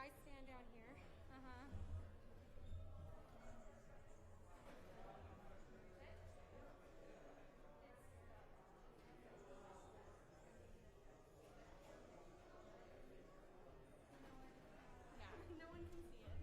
I stand down here. Uh-huh. Yeah, no one can see it.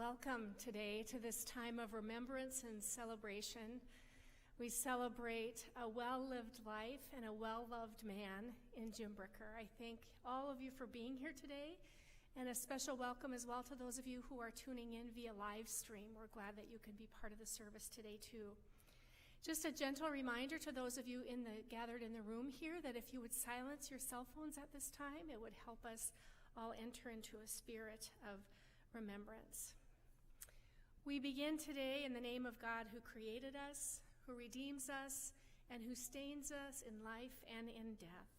Welcome today to this time of remembrance and celebration. We celebrate a well-lived life and a well-loved man in Jim Bricker. I thank all of you for being here today, and a special welcome as well to those of you who are tuning in via live stream. We're glad that you can be part of the service today too. Just a gentle reminder to those of you gathered in the room here that if you would silence your cell phones at this time, it would help us all enter into a spirit of remembrance. We begin today in the name of God who created us, who redeems us, and who sustains us in life and in death.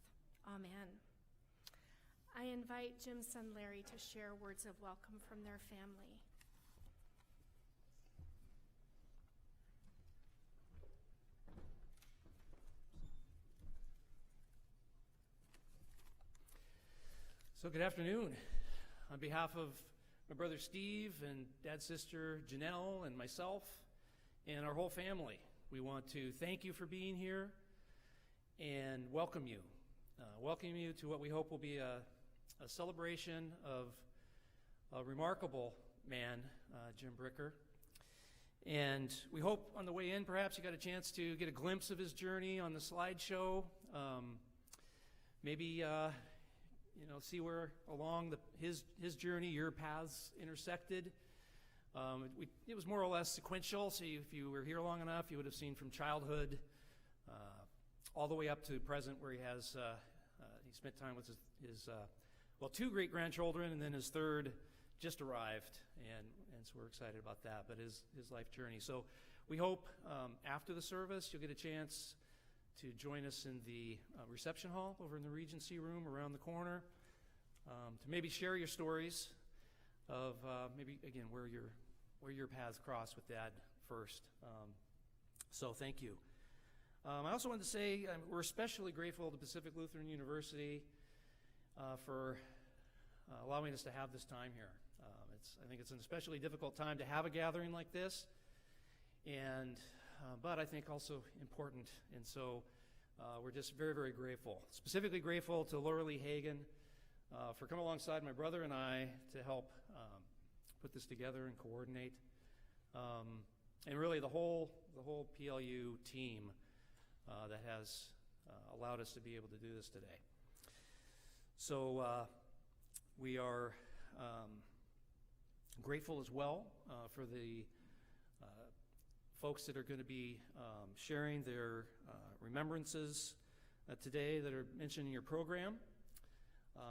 Amen. I invite Jim's son Larry to share words of welcome from their family. So good afternoon. On behalf of my brother Steve and dad's sister Janelle and myself and our whole family, we want to thank you for being here and welcome you. Welcome you to what we hope will be a celebration of a remarkable man, Jim Bricker. And we hope on the way in perhaps you got a chance to get a glimpse of his journey on the slideshow. Maybe see where along his journey your paths intersected. It was more or less sequential, so if you were here long enough, you would have seen from childhood all the way up to present, where he spent time with his two great-grandchildren, and then his third just arrived, and so we're excited about that, but his life journey. So we hope after the service you'll get a chance to join us in the reception hall over in the Regency room around the corner, to maybe share your stories of maybe, again, where your paths crossed with Dad first. So thank you. I also wanted to say we're especially grateful to Pacific Lutheran University for allowing us to have this time here. I think it's an especially difficult time to have a gathering like this, but I think also important. And so we're just very, very grateful. Specifically grateful to Laura Lee Hagan for coming alongside my brother and I to help put this together and coordinate. And really the whole PLU team that has allowed us to be able to do this today. So we are grateful as well for the folks that are going to be sharing their remembrances today that are mentioned in your program.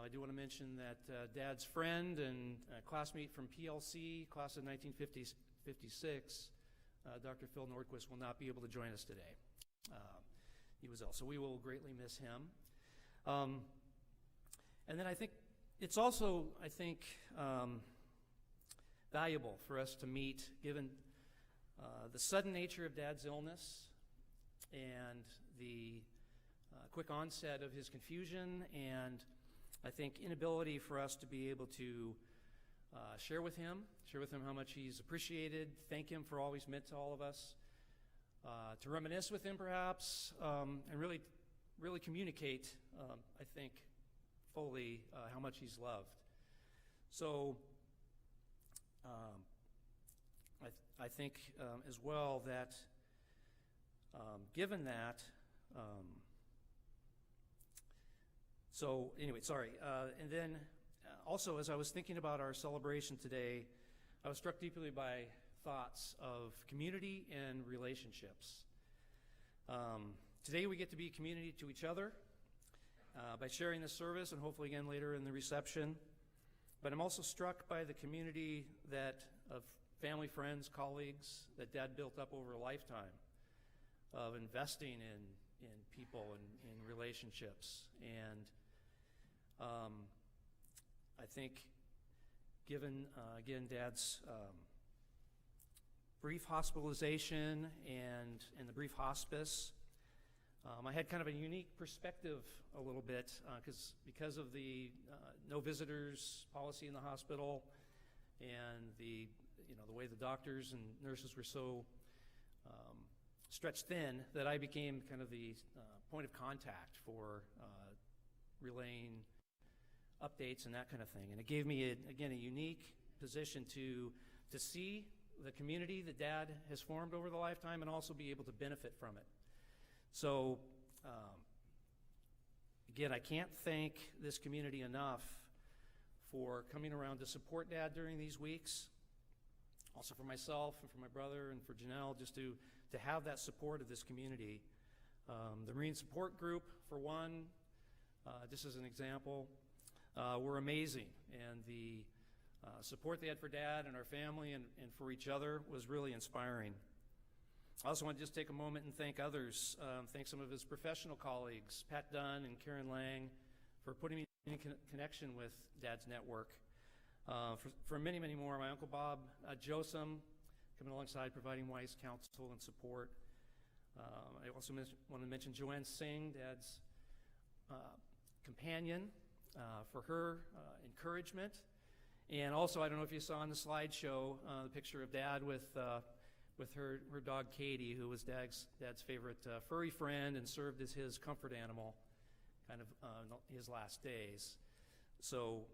I do want to mention that Dad's friend and classmate from PLC, class of 1956, Dr. Phil Nordquist, will not be able to join us today. He was ill, so we will greatly miss him. And then I think it's also, valuable for us to meet, given the sudden nature of Dad's illness and the quick onset of his confusion, and I think inability for us to be able to share with him how much he's appreciated, thank him for all he's meant to all of us, to reminisce with him perhaps, and really communicate, I think, fully how much he's loved. So I think as well that given that, and then also as I was thinking about our celebration today, I was struck deeply by thoughts of community and relationships. Today we get to be a community to each other by sharing this service, and hopefully again later in the reception. But I'm also struck by the community of family, friends, colleagues that Dad built up over a lifetime of investing in people and in relationships. And I think given, again, Dad's brief hospitalization and the brief hospice, I had kind of a unique perspective a little bit because of the no visitors policy in the hospital and the way the doctors and nurses were so stretched thin that I became kind of the point of contact for relaying updates and that kind of thing. And it gave me, a unique position to to see the community that Dad has formed over the lifetime and also be able to benefit from it. So, again, I can't thank this community enough for coming around to support Dad during these weeks. Also for myself and for my brother and for Janelle, just to have that support of this community. The Marine Support Group, for one, just as an example, were amazing. And the support they had for Dad and our family and for each other was really inspiring. I also want to just take a moment and thank others. Thank some of his professional colleagues, Pat Dunn and Karen Lang, for putting me in connection with Dad's network. For many, many more, my Uncle Bob Josem, coming alongside providing wise counsel and support. I also want to mention Joanne Singh, Dad's companion, for her encouragement. And also, I don't know if you saw on the slideshow the picture of Dad with her dog Katie, who was Dad's favorite furry friend and served as his comfort animal kind of his last days. So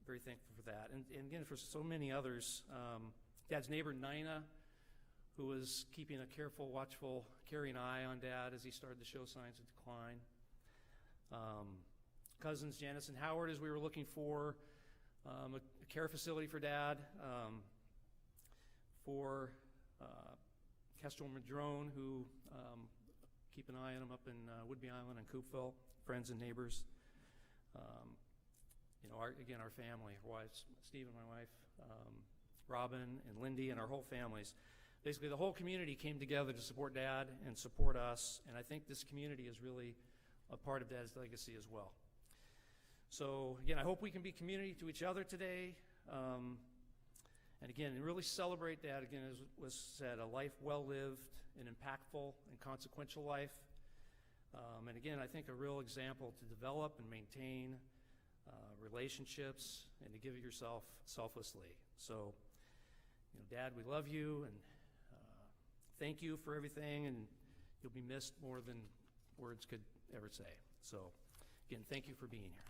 very thankful for that. And again, for so many others, Dad's neighbor Nina, who was keeping a careful, watchful, caring eye on Dad as he started to show signs of decline. Cousins Janice and Howard, as we were looking for a care facility for Dad. For Kestrel Madrone, who keep an eye on him up in Whidbey Island and Coopville, friends and neighbors. Our family, our wives, Steve and my wife, Robin and Lindy, and our whole families. Basically, the whole community came together to support Dad and support us, and I think this community is really a part of Dad's legacy as well. So, again, I hope we can be community to each other today, and again, really celebrate Dad, again, as was said, a life well-lived, an impactful and consequential life, and again, I think a real example to develop and maintain relationships and to give of yourself selflessly. So, Dad, we love you, and thank you for everything, and you'll be missed more than words could ever say. So, again, thank you for being here.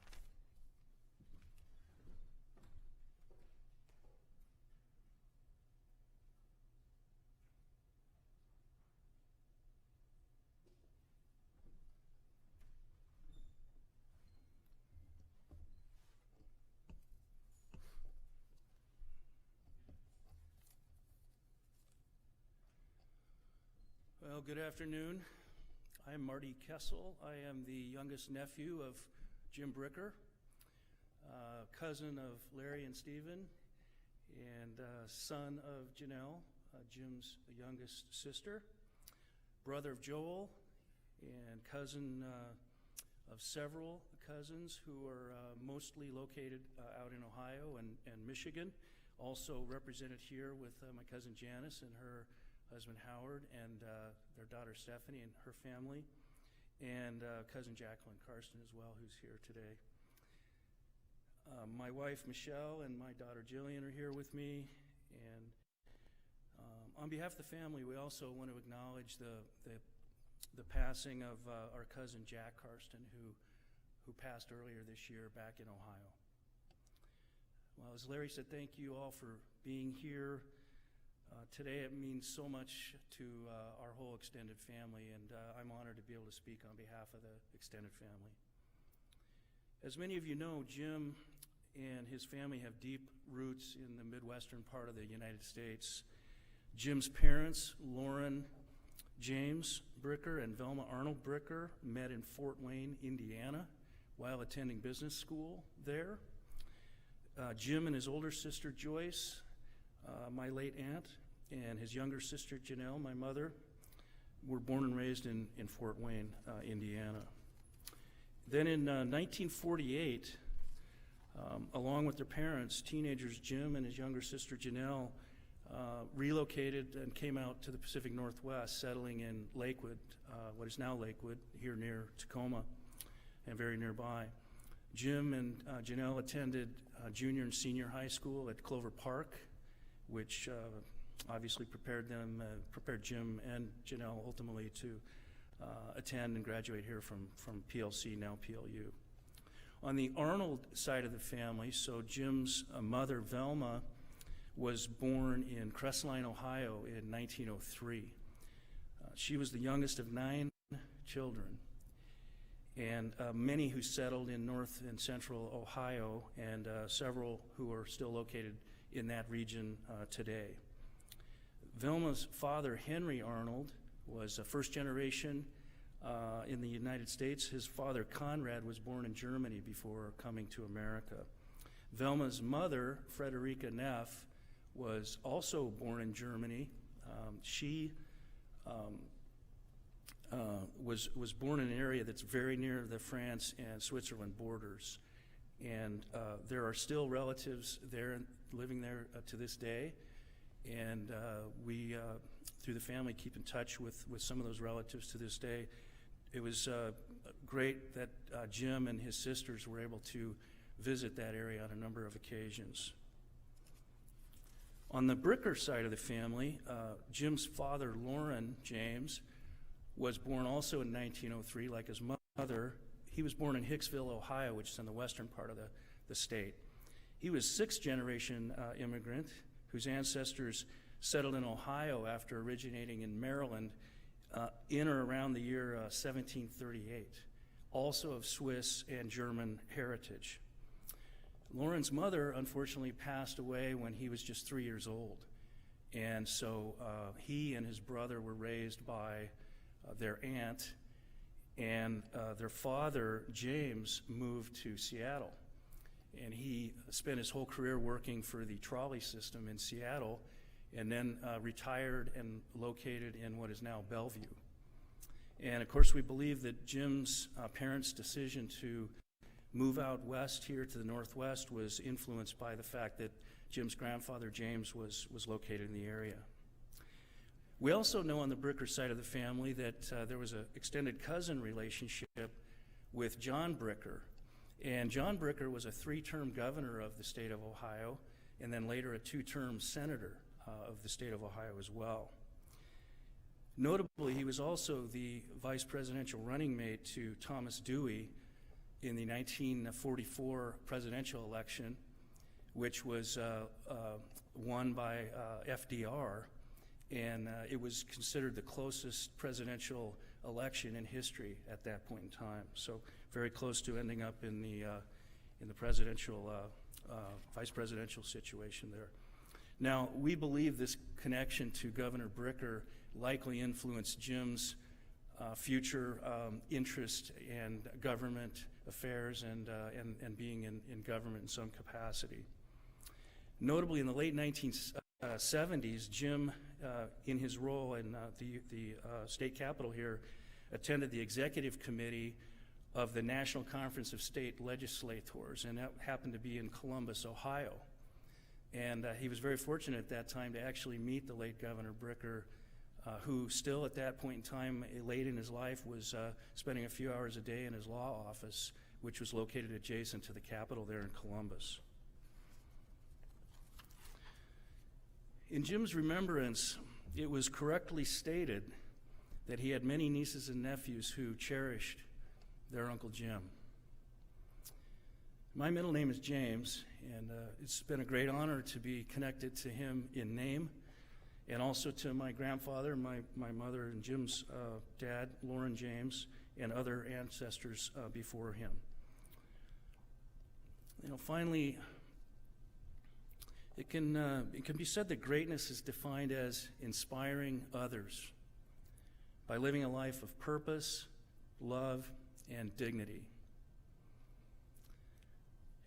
Well, good afternoon. I'm Marty Kessel. I am the youngest nephew of Jim Bricker, cousin of Larry and Stephen, and son of Janelle, Jim's youngest sister, brother of Joel, and cousin of several cousins who are mostly located out in Ohio and Michigan. Also represented here with my cousin Janice and her husband Howard, and their daughter Stephanie and her family, and cousin Jacqueline Karsten as well, who's here today. My wife Michelle and my daughter Jillian are here with me, and on behalf of the family, we also want to acknowledge the passing of our cousin Jack Karsten, who passed earlier this year back in Ohio. Well, as Larry said, thank you all for being here. Today it means so much to our whole extended family, and I'm honored to be able to speak on behalf of the extended family. As many of you know, Jim and his family have deep roots in the Midwestern part of the United States. Jim's parents, Lauren James Bricker and Velma Arnold Bricker, met in Fort Wayne, Indiana, while attending business school there. Jim and his older sister Joyce, my late aunt, and his younger sister Janelle, my mother, were born and raised in Fort Wayne, Indiana. Then in 1948, along with their parents, teenagers Jim and his younger sister Janelle relocated and came out to the Pacific Northwest, settling in Lakewood, what is now Lakewood, here near Tacoma and very nearby. Jim and Janelle attended junior and senior high school at Clover Park, which obviously prepared Jim and Janelle ultimately to attend and graduate here from PLC, now PLU. On the Arnold side of the family, so Jim's mother, Velma, was born in Crestline, Ohio in 1903. She was the youngest of 9 children, and many who settled in north and central Ohio, and several who are still located in that region today. Vilma's father, Henry Arnold, was a first generation in the United States. His father, Conrad, was born in Germany before coming to America. Vilma's mother, Frederica Neff, was also born in Germany. She was born in an area that's very near the France and Switzerland borders. And there are still relatives there living there to this day. And we, through the family, keep in touch with some of those relatives to this day. It was great that Jim and his sisters were able to visit that area on a number of occasions. On the Bricker side of the family, Jim's father, Loren James, was born also in 1903, like his mother. He was born in Hicksville, Ohio, which is in the western part of the state. He was 6th generation immigrant whose ancestors settled in Ohio after originating in Maryland in or around the year 1738, also of Swiss and German heritage. Loren's mother unfortunately passed away when he was just 3 years old, and so he and his brother were raised by their aunt, and their father, James, moved to Seattle, and he spent his whole career working for the trolley system in Seattle, and then retired and located in what is now Bellevue. And of course, we believe that Jim's parents' decision to move out west here to the northwest was influenced by the fact that Jim's grandfather, James, was located in the area. We also know on the Bricker side of the family that there was an extended cousin relationship with John Bricker. And John Bricker was a 3-term governor of the state of Ohio, and then later a 2-term senator of the state of Ohio as well. Notably, he was also the vice presidential running mate to Thomas Dewey in the 1944 presidential election, which was won by FDR, and it was considered the closest presidential election in history at that point in time. So very close to ending up in the presidential, vice presidential situation there. Now, we believe this connection to Governor Bricker likely influenced Jim's future interest in government affairs and being in government in some capacity. Notably, in the late 1970s, Jim, in his role in the state capitol here, attended the executive committee of the National Conference of State Legislators, and that happened to be in Columbus, Ohio. And he was very fortunate at that time to actually meet the late Governor Bricker, who still at that point in time, late in his life, was spending a few hours a day in his law office, which was located adjacent to the Capitol there in Columbus. In Jim's remembrance, it was correctly stated that he had many nieces and nephews who cherished their Uncle Jim. My middle name is James, and it's been a great honor to be connected to him in name, and also to my grandfather, my mother, and Jim's dad, Loren James, and other ancestors before him. You know, finally, it can be said that greatness is defined as inspiring others by living a life of purpose, love, and dignity.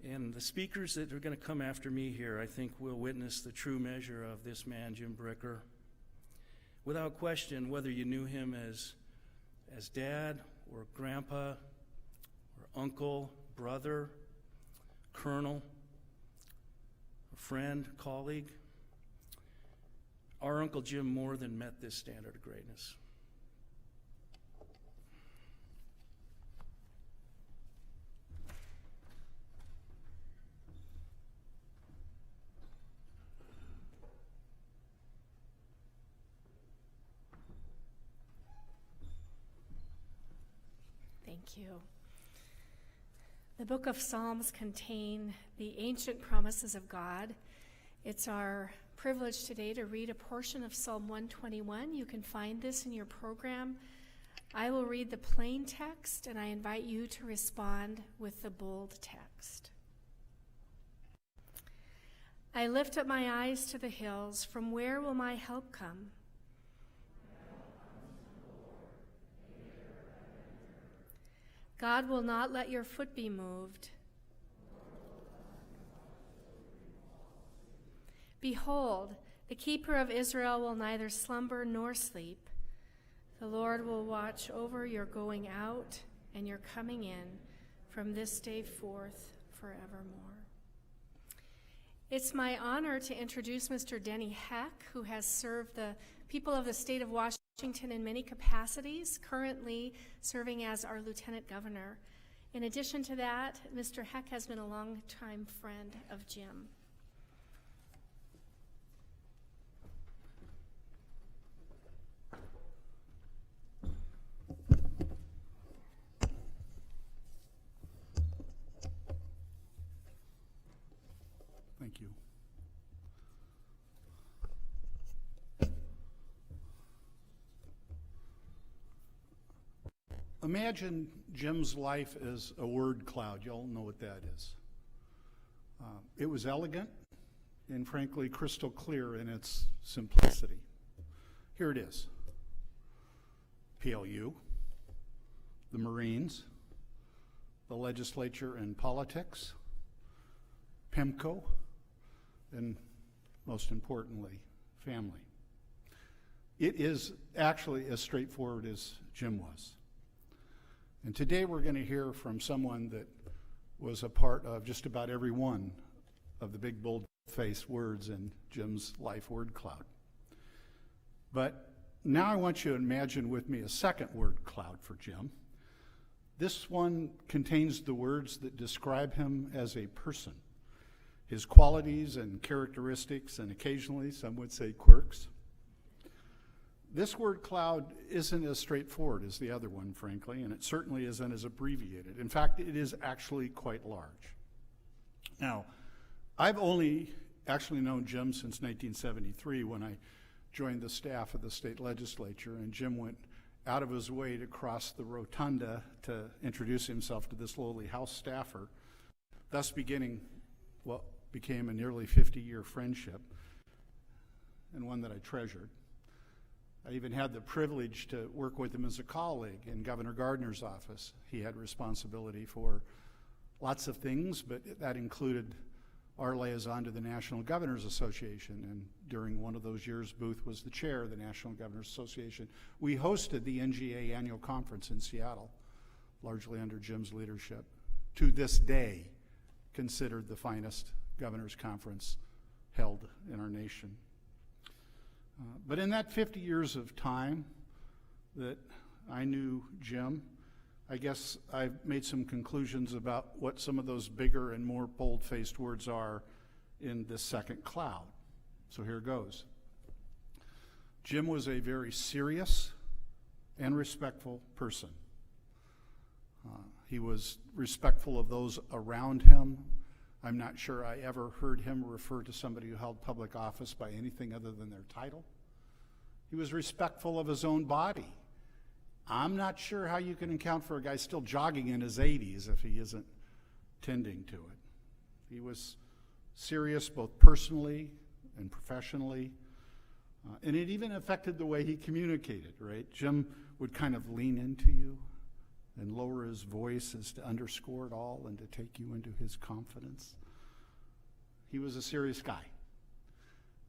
And the speakers that are going to come after me here, I think, will witness the true measure of this man, Jim Bricker. Without question, whether you knew him as dad or grandpa or uncle, brother, colonel, friend, colleague, our Uncle Jim more than met this standard of greatness. Thank you. The book of Psalms contain the ancient promises of God, It's our privilege today to read a portion of Psalm 121. You can find this in your program. I will read the plain text, and I invite you to respond with the bold text. I lift up my eyes to the hills. From where will my help come? God will not let your foot be moved. Behold, the keeper of Israel will neither slumber nor sleep. The Lord will watch over your going out and your coming in from this day forth forevermore. It's my honor to introduce Mr. Denny Heck, who has served the people of the state of Washington in many capacities, currently serving as our Lieutenant Governor. In addition to that, Mr. Heck has been a longtime friend of Jim. Thank you. Imagine Jim's life as a word cloud. You all know what that is. It was elegant and frankly crystal clear in its simplicity. Here it is. PLU, the Marines, the legislature and politics, PIMCO, and most importantly, family. It is actually as straightforward as Jim was. And today we're going to hear from someone that was a part of just about every one of the big bold-faced words in Jim's life word cloud. But now I want you to imagine with me a second word cloud for Jim. This one contains the words that describe him as a person, his qualities and characteristics, and occasionally some would say quirks. This word cloud isn't as straightforward as the other one, frankly, and it certainly isn't as abbreviated. In fact, it is actually quite large. Now, I've only actually known Jim since 1973 when I joined the staff of the state legislature, and Jim went out of his way to cross the rotunda to introduce himself to this lowly House staffer, thus beginning what became a nearly 50-year friendship, and one that I treasured. I even had the privilege to work with him as a colleague in Governor Gardner's office. He had responsibility for lots of things, but that included our liaison to the National Governors Association, and during one of those years, Booth was the chair of the National Governors Association. We hosted the NGA annual conference in Seattle, largely under Jim's leadership. To this day, considered the finest governors conference held in our nation. But in that 50 years of time that I knew Jim, I guess I've made some conclusions about what some of those bigger and more bold-faced words are in this second cloud. So here goes. Jim was a very serious and respectful person. He was respectful of those around him. I'm not sure I ever heard him refer to somebody who held public office by anything other than their title. He was respectful of his own body. I'm not sure how you can account for a guy still jogging in his 80s if he isn't tending to it. He was serious both personally and professionally, and it even affected the way he communicated, right? Jim would kind of lean into you and lower his voice as to underscore it all and to take you into his confidence. He was a serious guy.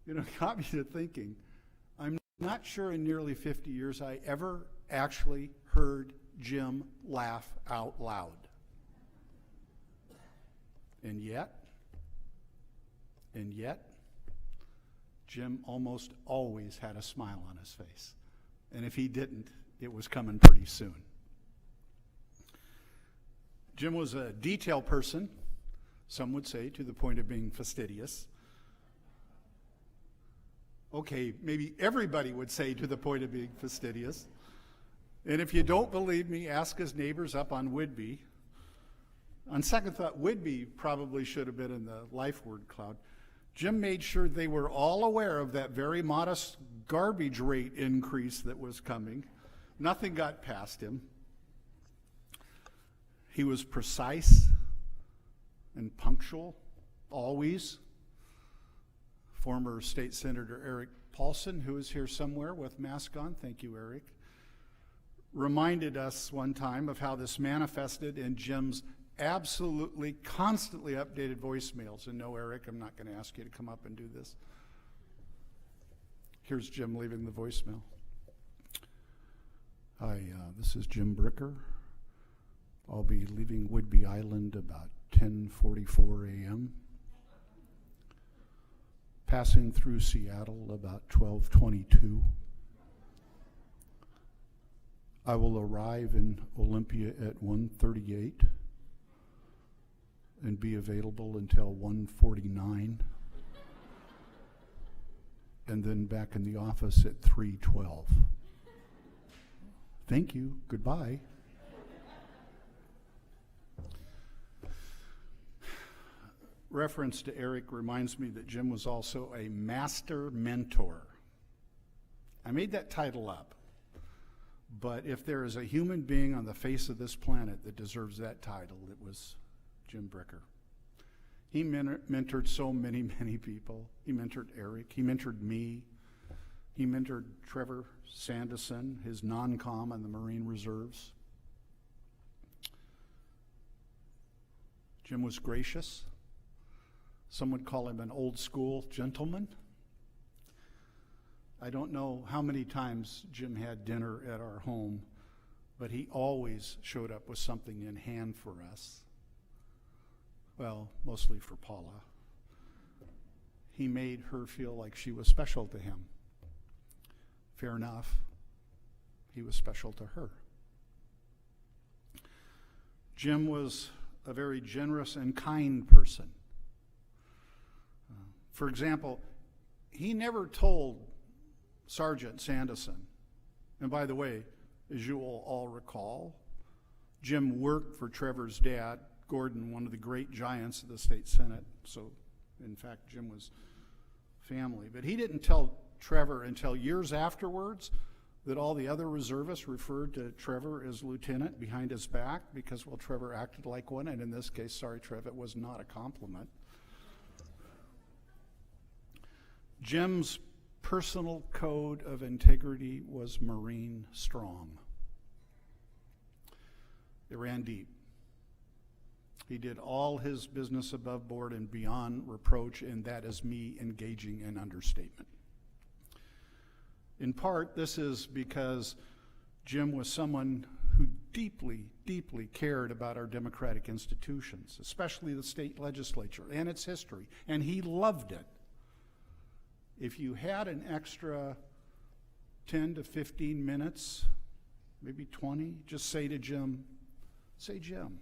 You know, it got me to thinking, I'm not sure in nearly 50 years I ever actually heard Jim laugh out loud. And yet, Jim almost always had a smile on his face. And if he didn't, it was coming pretty soon. Jim was a detail person, some would say, to the point of being fastidious. Okay, maybe everybody would say to the point of being fastidious. And if you don't believe me, ask his neighbors up on Whidbey. On second thought, Whidbey probably should have been in the life word cloud. Jim made sure they were all aware of that very modest garbage rate increase that was coming. Nothing got past him. He was precise and punctual, always. Former State Senator Eric Paulson, who is here somewhere with mask on, thank you, Eric, reminded us one time of how this manifested in Jim's absolutely constantly updated voicemails. And no, Eric, I'm not going to ask you to come up and do this. Here's Jim leaving the voicemail. Hi, this is Jim Bricker. I'll be leaving Whidbey Island about 10:44 a.m. Passing through Seattle about 12:22. I will arrive in Olympia at 1:38 and be available until 1:49, and then back in the office at 3:12. Thank you. Goodbye. Reference to Eric reminds me that Jim was also a master mentor. I made that title up, but if there is a human being on the face of this planet that deserves that title, it was Jim Bricker. He mentored so many, many people. He mentored Eric. He mentored me. He mentored Trevor Sanderson, his non-com on the Marine Reserves. Jim was gracious. Some would call him an old school gentleman. I don't know how many times Jim had dinner at our home, but he always showed up with something in hand for us. Well, mostly for Paula. He made her feel like she was special to him. Fair enough. He was special to her. Jim was a very generous and kind person. For example, he never told Sergeant Sanderson, and by the way, as you will all recall, Jim worked for Trevor's dad, Gordon, one of the great giants of the state Senate. So, in fact, Jim was family. But he didn't tell Trevor until years afterwards that all the other reservists referred to Trevor as lieutenant behind his back because, well, Trevor acted like one, and in this case, sorry, Trev, it was not a compliment. Jim's personal code of integrity was Marine strong. It ran deep. He did all his business above board and beyond reproach, and that is me engaging in understatement. In part, this is because Jim was someone who deeply, deeply cared about our democratic institutions, especially the state legislature and its history, and he loved it. If you had an extra 10 to 15 minutes, maybe 20, just say to Jim, Jim,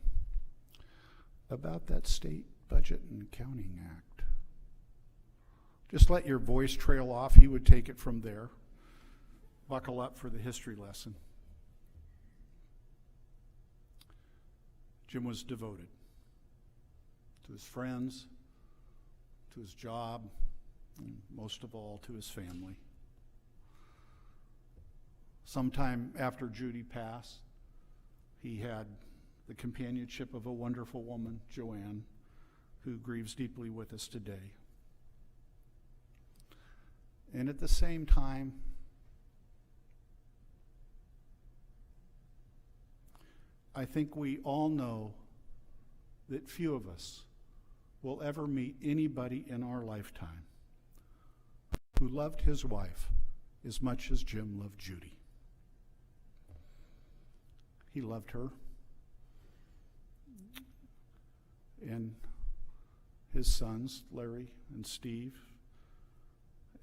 about that State Budget and Accounting Act. Just let your voice trail off. He would take it from there. Buckle up for the history lesson. Jim was devoted to his friends, to his job, and most of all to his family. Sometime after Judy passed, he had the companionship of a wonderful woman, Joanne, who grieves deeply with us today. And at the same time, I think we all know that few of us will ever meet anybody in our lifetime who loved his wife as much as Jim loved Judy. He loved her. And his sons, Larry and Steve,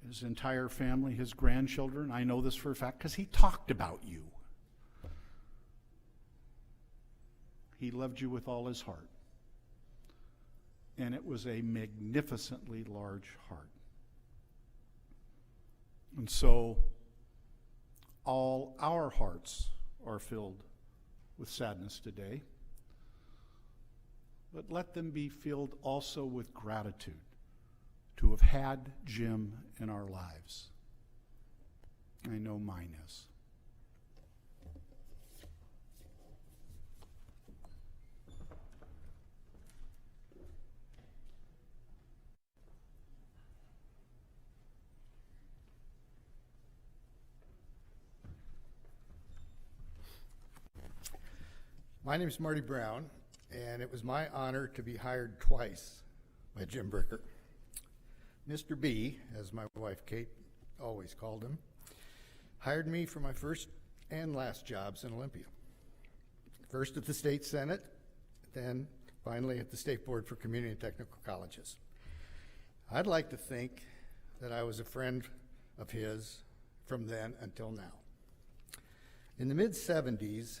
his entire family, his grandchildren. I know this for a fact because he talked about you. He loved you with all his heart. And it was a magnificently large heart. And so all our hearts are filled with sadness today. But let them be filled also with gratitude to have had Jim in our lives. I know mine is. My name is Marty Brown, and it was my honor to be hired twice by Jim Bricker. Mr. B, as my wife Kate always called him, hired me for my first and last jobs in Olympia. First at the State Senate, then finally at the State Board for Community and Technical Colleges. I'd like to think that I was a friend of his from then until now. In the mid-'70s,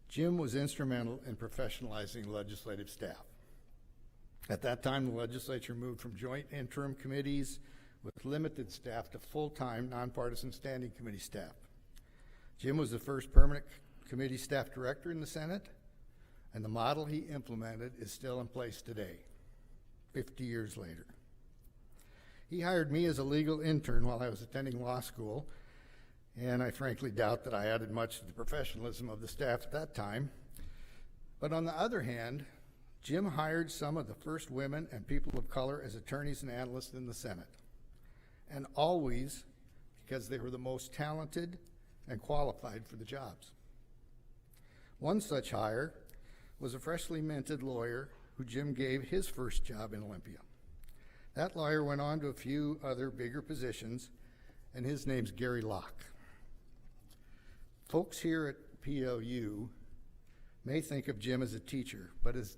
Jim was instrumental in professionalizing legislative staff. At that time, the legislature moved from joint interim committees with limited staff to full-time, nonpartisan standing committee staff. Jim was the first permanent committee staff director in the Senate, and the model he implemented is still in place today, 50 years later. He hired me as a legal intern while I was attending law school, and I frankly doubt that I added much to the professionalism of the staff at that time. But on the other hand, Jim hired some of the first women and people of color as attorneys and analysts in the Senate, and always because they were the most talented and qualified for the jobs. One such hire was a freshly minted lawyer who Jim gave his first job in Olympia. That lawyer went on to a few other bigger positions, and his name's Gary Locke. Folks here at PLU may think of Jim as a teacher, but as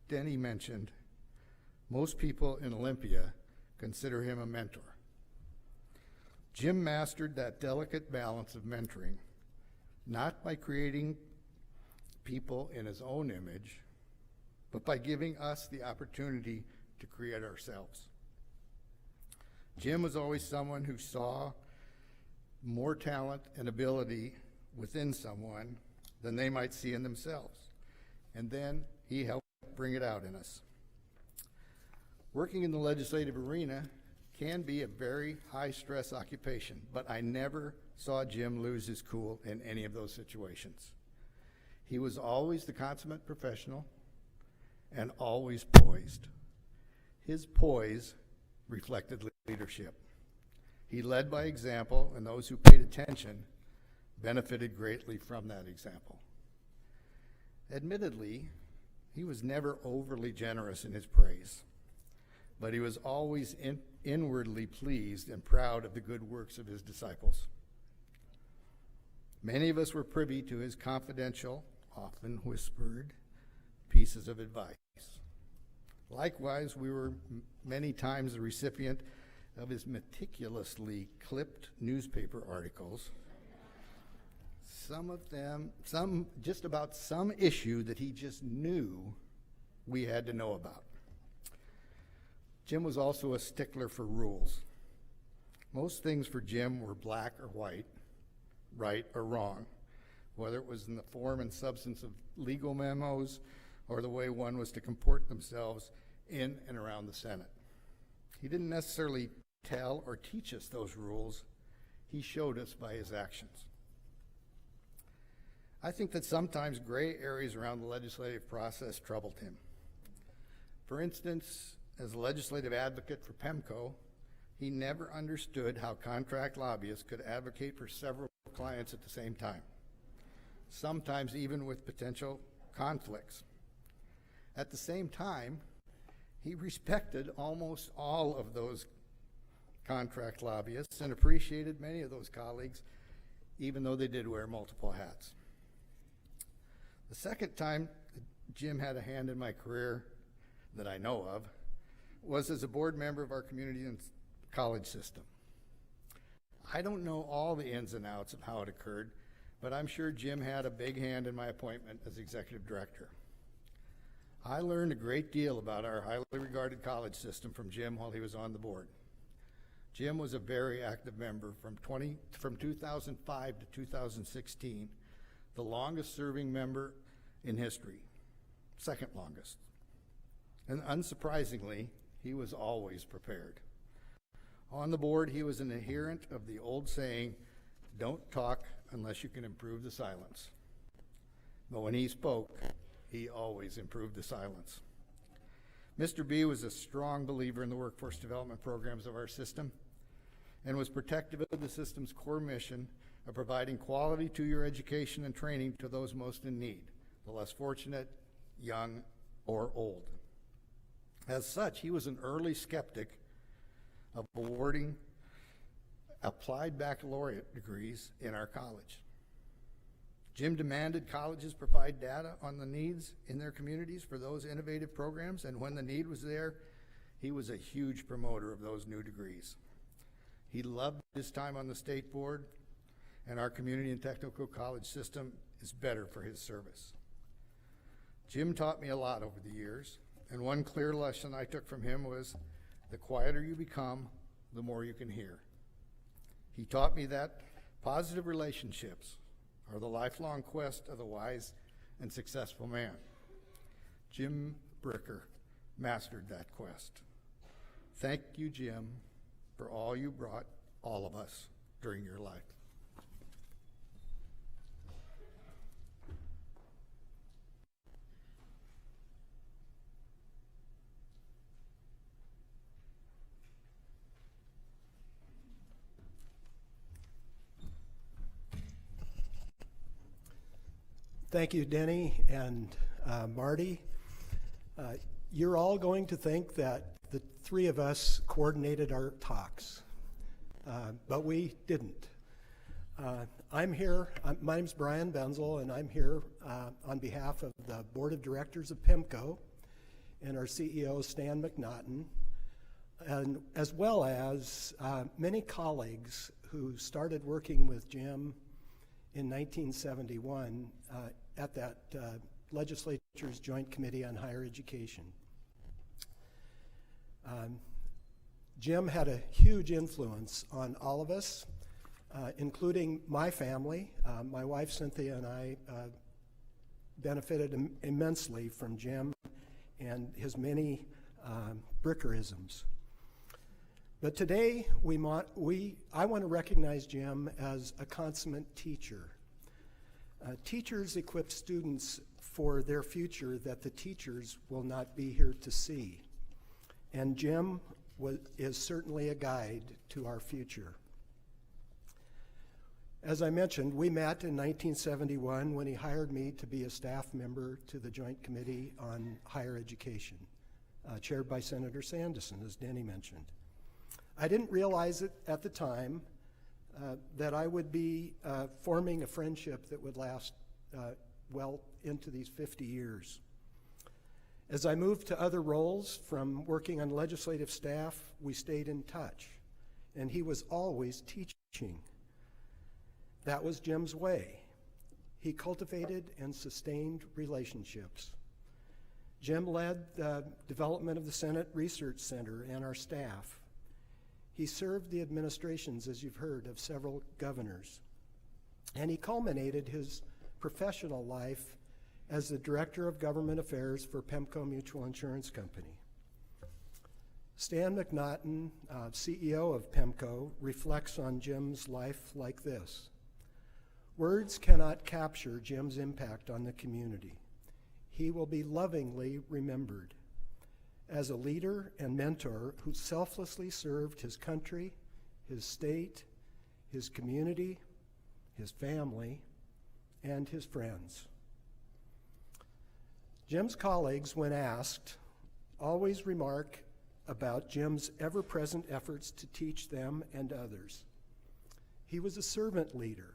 Denny mentioned, most people in Olympia consider him a mentor. Jim mastered that delicate balance of mentoring, not by creating people in his own image, but by giving us the opportunity to create ourselves. Jim was always someone who saw more talent and ability within someone than they might see in themselves, and then he helped bring it out in us. Working in the legislative arena can be a very high-stress occupation, but I never saw Jim lose his cool in any of those situations. He was always the consummate professional and always poised. His poise reflected leadership. He led by example, and those who paid attention benefited greatly from that example. Admittedly, he was never overly generous in his praise, but he was always inwardly pleased and proud of the good works of his disciples. Many of us were privy to his confidential, often whispered, pieces of advice. Likewise, we were many times the recipient of his meticulously clipped newspaper articles, just about some issue that he just knew we had to know about. Jim was also a stickler for rules. Most things for Jim were black or white, right or wrong, whether it was in the form and substance of legal memos or the way one was to comport themselves in and around the Senate. He didn't necessarily tell or teach us those rules. He showed us by his actions. I think that sometimes gray areas around the legislative process troubled him. For instance, as a legislative advocate for PEMCO, he never understood how contract lobbyists could advocate for several clients at the same time, sometimes even with potential conflicts. At the same time, he respected almost all of those contract lobbyists and appreciated many of those colleagues, even though they did wear multiple hats. The second time Jim had a hand in my career that I know of was as a board member of our community and college system. I don't know all the ins and outs of how it occurred, but I'm sure Jim had a big hand in my appointment as executive director. I learned a great deal about our highly regarded college system from Jim while he was on the board. Jim was a very active member from 2005 to 2016, the longest serving member in history, second longest. And unsurprisingly, he was always prepared. On the board, he was an adherent of the old saying, "Don't talk unless you can improve the silence." But when he spoke, he always improved the silence. Mr. B was a strong believer in the workforce development programs of our system and was protective of the system's core mission of providing quality two-year education and training to those most in need, the less fortunate, young, or old. As such, he was an early skeptic of awarding applied baccalaureate degrees in our college. Jim demanded colleges provide data on the needs in their communities for those innovative programs, and when the need was there, he was a huge promoter of those new degrees. He loved his time on the state board, and our community and technical college system is better for his service. Jim taught me a lot over the years, and one clear lesson I took from him was, the quieter you become, the more you can hear. He taught me that positive relationships are the lifelong quest of the wise and successful man. Jim Bricker mastered that quest. Thank you, Jim, for all you brought all of us during your life. Thank you, Denny and Marty. You're all going to think that the three of us coordinated our talks, but we didn't. I'm here, my name's Brian Benzel, and I'm here on behalf of the Board of Directors of PIMCO and our CEO, Stan McNaughton, and as well as many colleagues who started working with Jim in 1971 at that legislature's Joint Committee on Higher Education. Jim had a huge influence on all of us, including my family. My wife Cynthia and I benefited immensely from Jim and his many Brickerisms. But today, I want to recognize Jim as a consummate teacher. Teachers equip students for their future that the teachers will not be here to see. And Jim is certainly a guide to our future. As I mentioned, we met in 1971 when he hired me to be a staff member to the Joint Committee on Higher Education, chaired by Senator Sanderson, as Denny mentioned. I didn't realize it at the time that I would be forming a friendship that would last well into these 50 years. As I moved to other roles, from working on legislative staff, we stayed in touch, and he was always teaching. That was Jim's way. He cultivated and sustained relationships. Jim led the development of the Senate Research Center and our staff. He served the administrations, as you've heard, of several governors. And he culminated his professional life as the Director of Government Affairs for PIMCO Mutual Insurance Company. Stan McNaughton, CEO of PIMCO, reflects on Jim's life like this: words cannot capture Jim's impact on the community. He will be lovingly remembered as a leader and mentor who selflessly served his country, his state, his community, his family, and his friends. Jim's colleagues, when asked, always remark about Jim's ever-present efforts to teach them and others. He was a servant leader.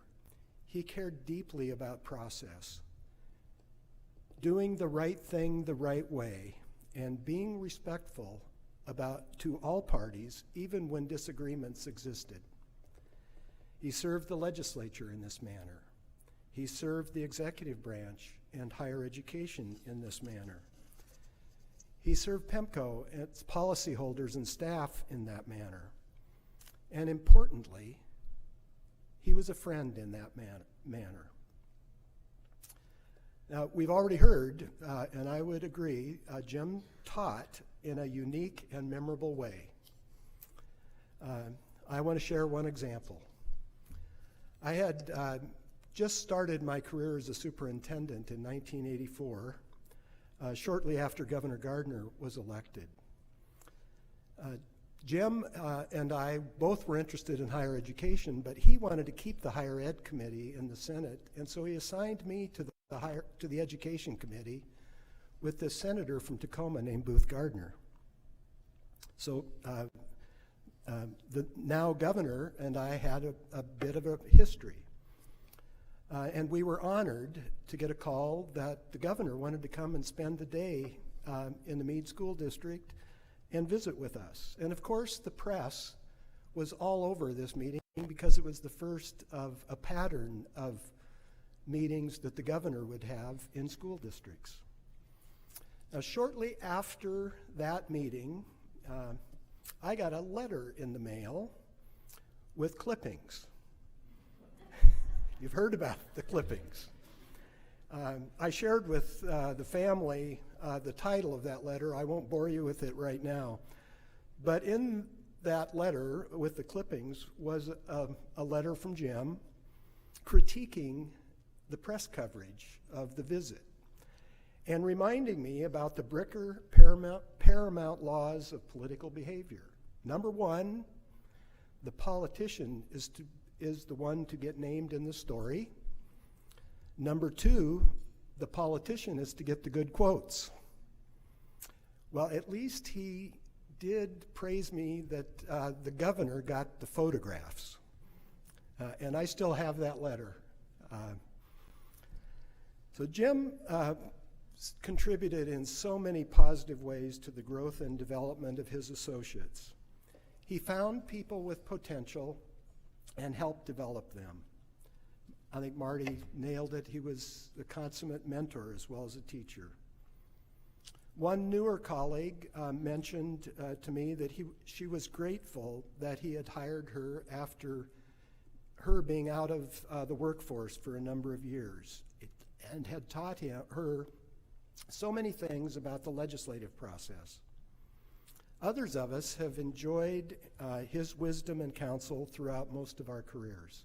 He cared deeply about process, doing the right thing the right way, and being respectful to all parties, even when disagreements existed. He served the legislature in this manner. He served the executive branch and higher education in this manner. He served PIMCO, its policyholders and staff in that manner. And importantly, he was a friend in that manner. Now, we've already heard, and I would agree, Jim taught in a unique and memorable way. I want to share one example. I had just started my career as a superintendent in 1984, shortly after Governor Gardner was elected. Jim and I both were interested in higher education, but he wanted to keep the higher ed committee in the Senate, and so he assigned me to the education committee with this senator from Tacoma named Booth Gardner. So the now governor and I had a bit of a history. And we were honored to get a call that the governor wanted to come and spend the day in the Meade School District and visit with us. And of course, the press was all over this meeting because it was the first of a pattern of meetings that the governor would have in school districts. Now, shortly after that meeting, I got a letter in the mail with clippings. You've heard about the clippings. I shared with the family the title of that letter. I won't bore you with it right now. But in that letter with the clippings was a letter from Jim critiquing the press coverage of the visit and reminding me about the Bricker paramount laws of political behavior. Number one, the politician is the one to get named in the story. Number two, the politician is to get the good quotes. Well, at least he did praise me that the governor got the photographs. And I still have that letter. So Jim contributed in so many positive ways to the growth and development of his associates. He found people with potential and helped develop them. I think Marty nailed it. He was a consummate mentor as well as a teacher. One newer colleague mentioned to me that she was grateful that he had hired her after her being out of the workforce for a number of years and had taught her so many things about the legislative process. Others of us have enjoyed his wisdom and counsel throughout most of our careers.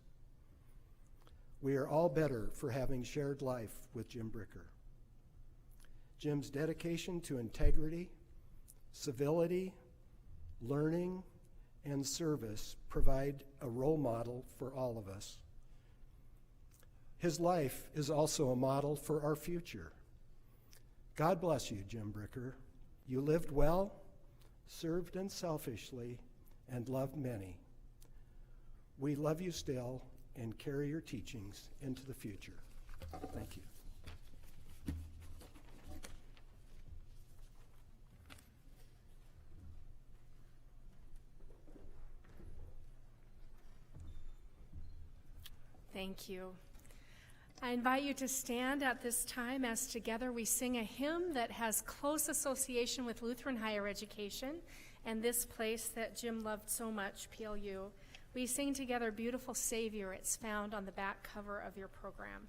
We are all better for having shared life with Jim Bricker. Jim's dedication to integrity, civility, learning, and service provide a role model for all of us. His life is also a model for our future. God bless you, Jim Bricker. You lived well, served unselfishly, and loved many. We love you still and carry your teachings into the future. Thank you. Thank you. I invite you to stand at this time as together we sing a hymn that has close association with Lutheran higher education and this place that Jim loved so much, PLU. We sing together Beautiful Savior. It's found on the back cover of your program.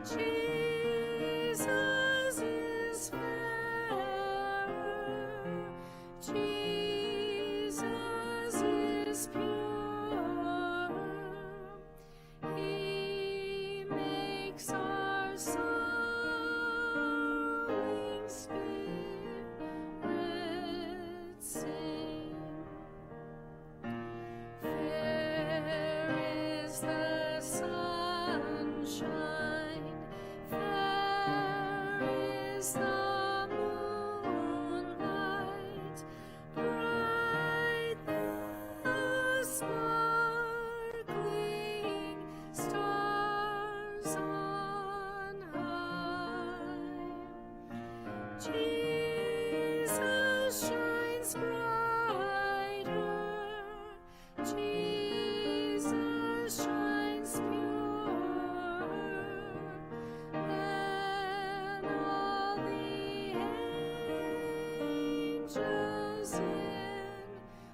Jesus is fairer. Jesus is pure. He makes our sorrowing spirit sing. Fair is the sunshine, fair is the moonlight, bright the sparkling stars on high. Jesus shines brighter, Jesus shines purer than all the angels in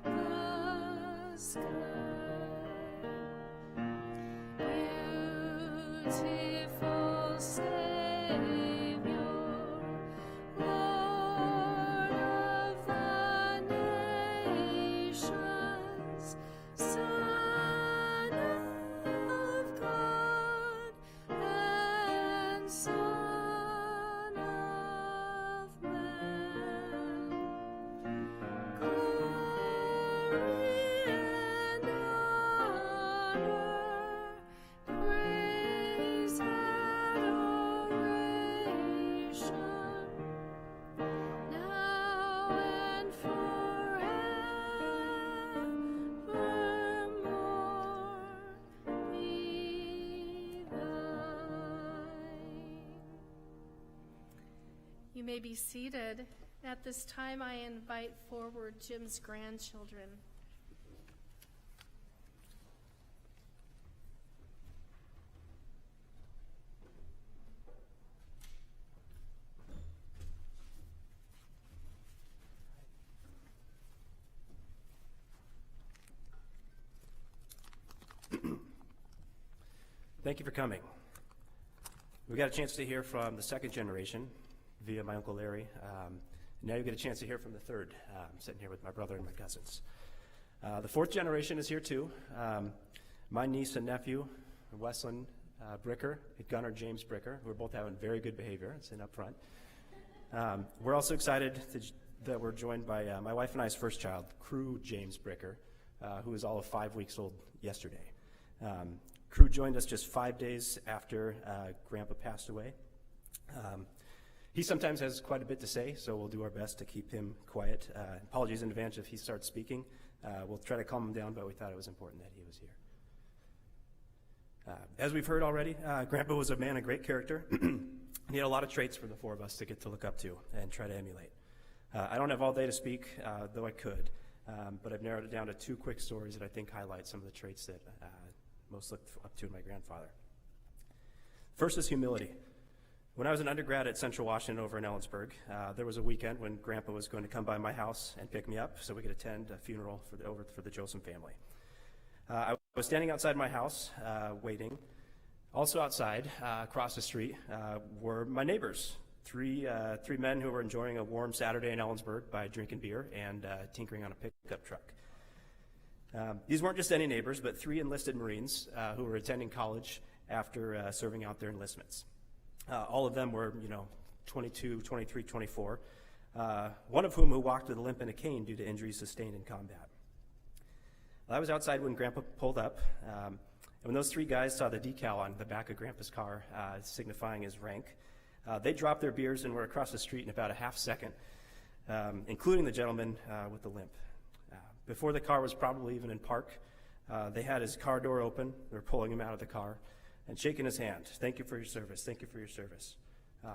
the sky. Beautiful Savior, Lord of the nations, Son of God and Son of Man. Glory and honor, praise, adoration, now and forevermore be thine. You may be seated. At this time, I invite forward Jim's grandchildren. Thank you for coming. We got a chance to hear from the second generation via my Uncle Larry. Now you get a chance to hear from the third. I'm sitting here with my brother and my cousins. The fourth generation is here too. My niece and nephew, Wesleyan Bricker and Gunnar James Bricker, who are both having very good behavior. It's in up front. We're also excited that we're joined by my wife and I's first child, Crew James Bricker, who was all of 5 weeks old yesterday. Crew joined us just 5 days after Grandpa passed away. He sometimes has quite a bit to say, so we'll do our best to keep him quiet. Apologies in advance if he starts speaking. We'll try to calm him down, but we thought it was important that he was here. As we've heard already, Grandpa was a man of great character. He had a lot of traits for the four of us to get to look up to and try to emulate. I don't have all day to speak, though I could, but I've narrowed it down to 2 quick stories that I think highlight some of the traits that most looked up to in my grandfather. First is humility. When I was an undergrad at Central Washington over in Ellensburg, there was a weekend when Grandpa was going to come by my house and pick me up so we could attend a funeral for the Joseph family. I was standing outside my house waiting. Also outside, across the street, were my neighbors, three men who were enjoying a warm Saturday in Ellensburg by drinking beer and tinkering on a pickup truck. These weren't just any neighbors, but 3 enlisted Marines who were attending college after serving out their enlistments. All of them were, 22, 23, 24, one of whom who walked with a limp and a cane due to injuries sustained in combat. I was outside when Grandpa pulled up, and when those 3 guys saw the decal on the back of Grandpa's car signifying his rank, they dropped their beers and were across the street in about a half second, including the gentleman with the limp. Before the car was probably even in park, they had his car door open. They were pulling him out of the car and shaking his hand. Thank you for your service. Thank you for your service.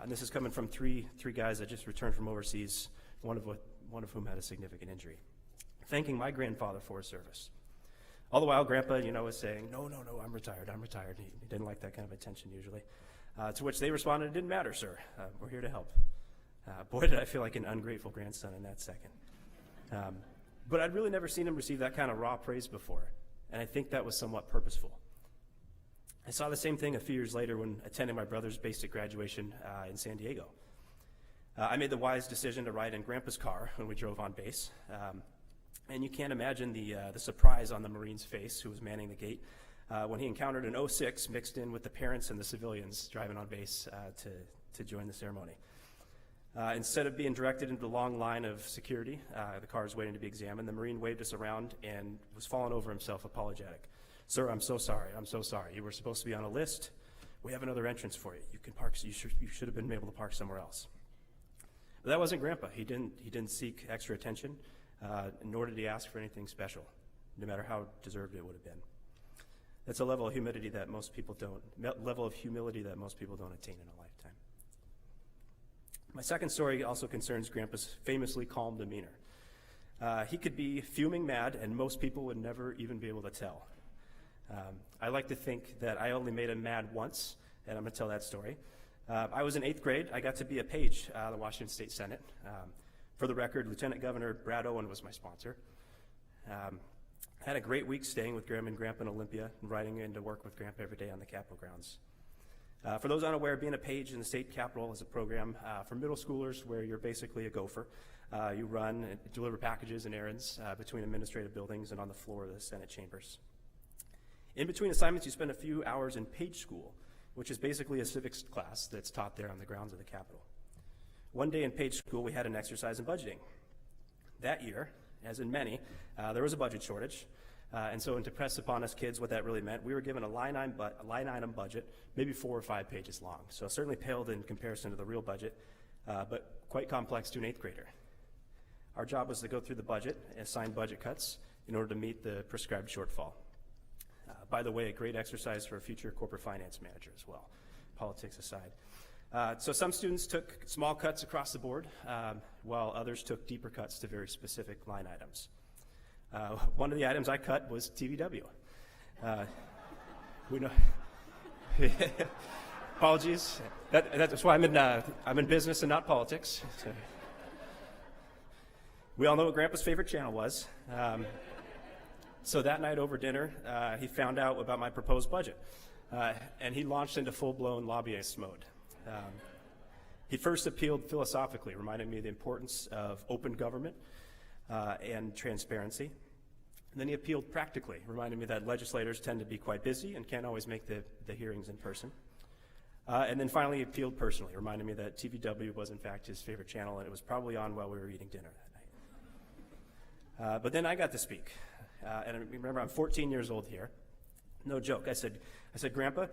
And this is coming from three guys that just returned from overseas, one of whom had a significant injury, thanking my grandfather for his service. All the while, Grandpa, was saying, no, I'm retired. He didn't like that kind of attention usually. To which they responded, it didn't matter, sir. We're here to help. Boy, did I feel like an ungrateful grandson in that second. But I'd really never seen him receive that kind of raw praise before, and I think that was somewhat purposeful. I saw the same thing a few years later when attending my brother's basic graduation in San Diego. I made the wise decision to ride in Grandpa's car when we drove on base. And you can't imagine the surprise on the Marine's face who was manning the gate when he encountered an 06 mixed in with the parents and the civilians driving on base to join the ceremony. Instead of being directed into the long line of security, the car was waiting to be examined, the Marine waved us around and was falling over himself apologetic. "Sir, I'm so sorry. I'm so sorry. You were supposed to be on a list. We have another entrance for you. You can park. You should have been able to park somewhere else." But that wasn't Grandpa. He didn't seek extra attention, nor did he ask for anything special, no matter how deserved it would have been. That's a level of humility that most people don't attain in a lifetime. My second story also concerns Grandpa's famously calm demeanor. He could be fuming mad, and most people would never even be able to tell. I like to think that I only made him mad once, and I'm going to tell that story. I was in 8th grade. I got to be a page of the Washington State Senate. For the record, Lieutenant Governor Brad Owen was my sponsor. Had a great week staying with Grandma and Grandpa in Olympia and riding in to work with Grandpa every day on the Capitol grounds. For those unaware, being a page in the state capitol is a program for middle schoolers where you're basically a gopher. You run and deliver packages and errands between administrative buildings and on the floor of the Senate chambers. In between assignments, you spend a few hours in page school, which is basically a civics class that's taught there on the grounds of the Capitol. One day in page school, we had an exercise in budgeting. That year, as in many, there was a budget shortage. And so to press upon us kids what that really meant, we were given a line item budget, maybe 4 or 5 pages long. So it certainly paled in comparison to the real budget, but quite complex to an 8th grader. Our job was to go through the budget and assign budget cuts in order to meet the prescribed shortfall. By the way, a great exercise for a future corporate finance manager as well, politics aside. So some students took small cuts across the board, while others took deeper cuts to very specific line items. One of the items I cut was TVW. We know. Apologies. That's why I'm in business and not politics. So. We all know what Grandpa's favorite channel was. So that night over dinner, he found out about my proposed budget, and he launched into full-blown lobbyist mode. He first appealed philosophically, reminding me of the importance of open government and transparency. And then he appealed practically, reminding me that legislators tend to be quite busy and can't always make the hearings in person. And then finally he appealed personally, reminding me that TVW was in fact his favorite channel, and it was probably on while we were eating dinner that night. But then I got to speak. And I remember I'm 14 years old here. No joke. I said, "Grandpa,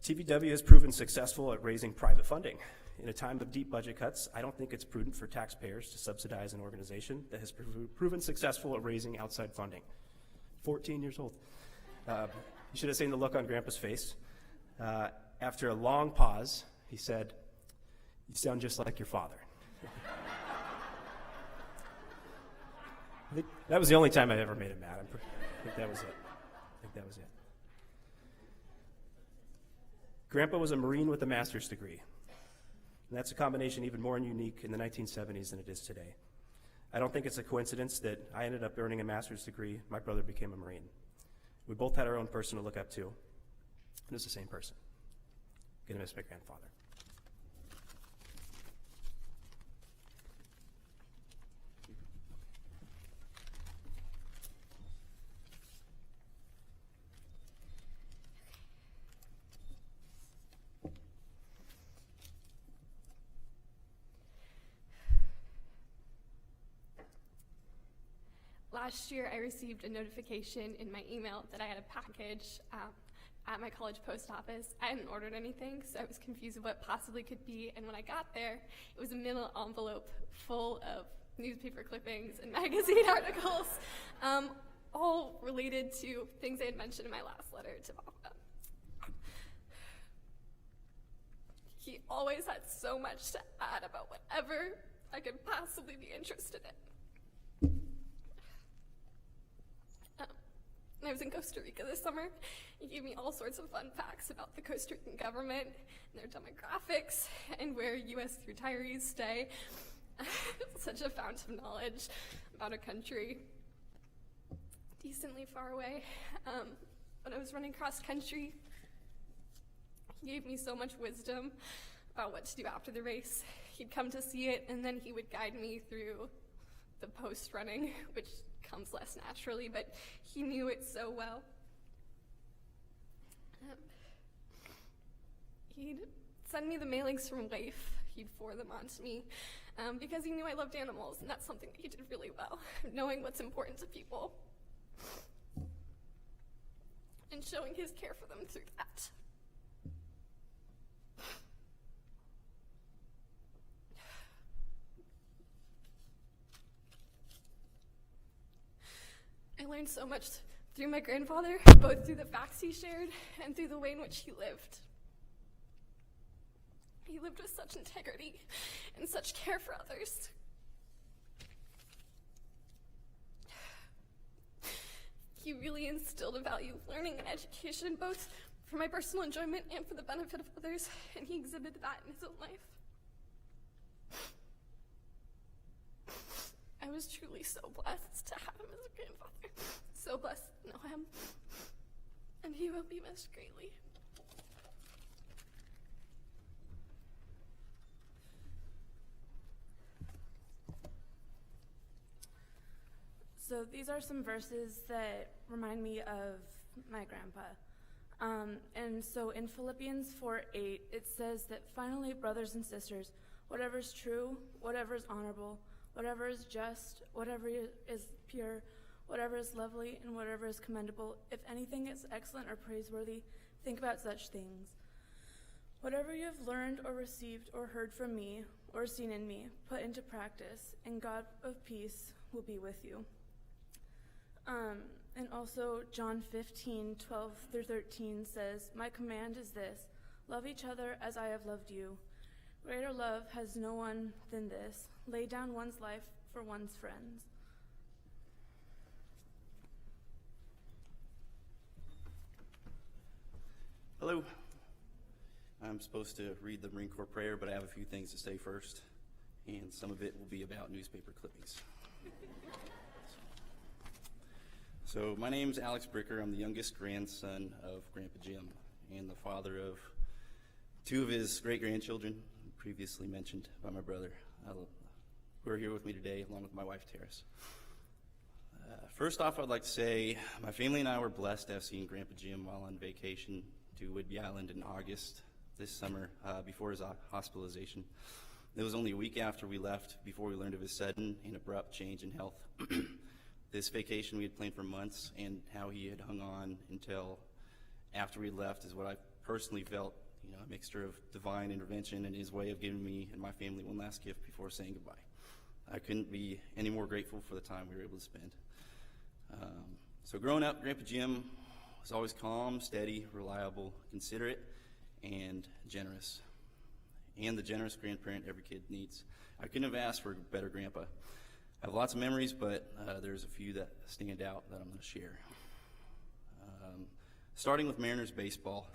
TVW has proven successful at raising private funding. In a time of deep budget cuts, I don't think it's prudent for taxpayers to subsidize an organization that has proven successful at raising outside funding." 14 years old. You should have seen the look on Grandpa's face. After a long pause, he said, "You sound just like your father." That was the only time I ever made him mad. I think that was it. Grandpa was a Marine with a master's degree. And that's a combination even more unique in the 1970s than it is today. I don't think it's a coincidence that I ended up earning a master's degree. My brother became a Marine. We both had our own person to look up to, and it was the same person. Gonna miss my grandfather. Last year, I received a notification in my email that I had a package at my college post office. I hadn't ordered anything, so I was confused of what possibly could be. And when I got there, it was a manila envelope full of newspaper clippings and magazine articles, all related to things I had mentioned in my last letter to Papa. He always had so much to add about whatever I could possibly be interested in. I was in Costa Rica this summer. He gave me all sorts of fun facts about the Costa Rican government and their demographics and where U.S. retirees stay. Such a fount of knowledge about a country decently far away. When I was running cross country He gave me so much wisdom about what to do after the race. He'd come to see it, and then he would guide me through the post-running, which comes less naturally, but he knew it so well. He'd send me the mailings from Life. He'd forward them on to me because he knew I loved animals, and that's something that he did really well, knowing what's important to people and showing his care for them through that. I learned so much through my grandfather, both through the facts he shared and through the way in which he lived. He lived with such integrity and such care for others. He really instilled a value of learning and education, both for my personal enjoyment and for the benefit of others, and he exhibited that in his own life. I was truly so blessed to have him as a grandfather, so blessed to know him, and he will be missed greatly. So these are some verses that remind me of my grandpa. And so in Philippians 4:8, it says that finally, brothers and sisters, whatever is true, whatever is honorable, whatever is just, whatever is pure, whatever is lovely, and whatever is commendable, if anything is excellent or praiseworthy, think about such things. Whatever you have learned or received or heard from me or seen in me, put into practice, and God of peace will be with you. And also John 15:12-13 says, my command is this, love each other as I have loved you. Greater love has no one than this, lay down one's life for one's friends. Hello. I'm supposed to read the Marine Corps prayer, but I have a few things to say first, and some of it will be about newspaper clippings. So my name's Alex Bricker. I'm the youngest grandson of Grandpa Jim and the father of two of his great-grandchildren, previously mentioned by my brother, who are here with me today, along with my wife, Terrace. First off, I'd like to say my family and I were blessed to have seen Grandpa Jim while on vacation to Whidbey Island in August this summer before his hospitalization. It was only a week after we left before we learned of his sudden and abrupt change in health. This vacation we had planned for months, and how he had hung on until after we left is what I personally felt, a mixture of divine intervention and his way of giving me and my family one last gift before saying goodbye. I couldn't be any more grateful for the time we were able to spend. So growing up, Grandpa Jim was always calm, steady, reliable, considerate, and generous. And the generous grandparent every kid needs. I couldn't have asked for a better grandpa. I have lots of memories, but there's a few that stand out that I'm going to share. Starting with Mariners baseball.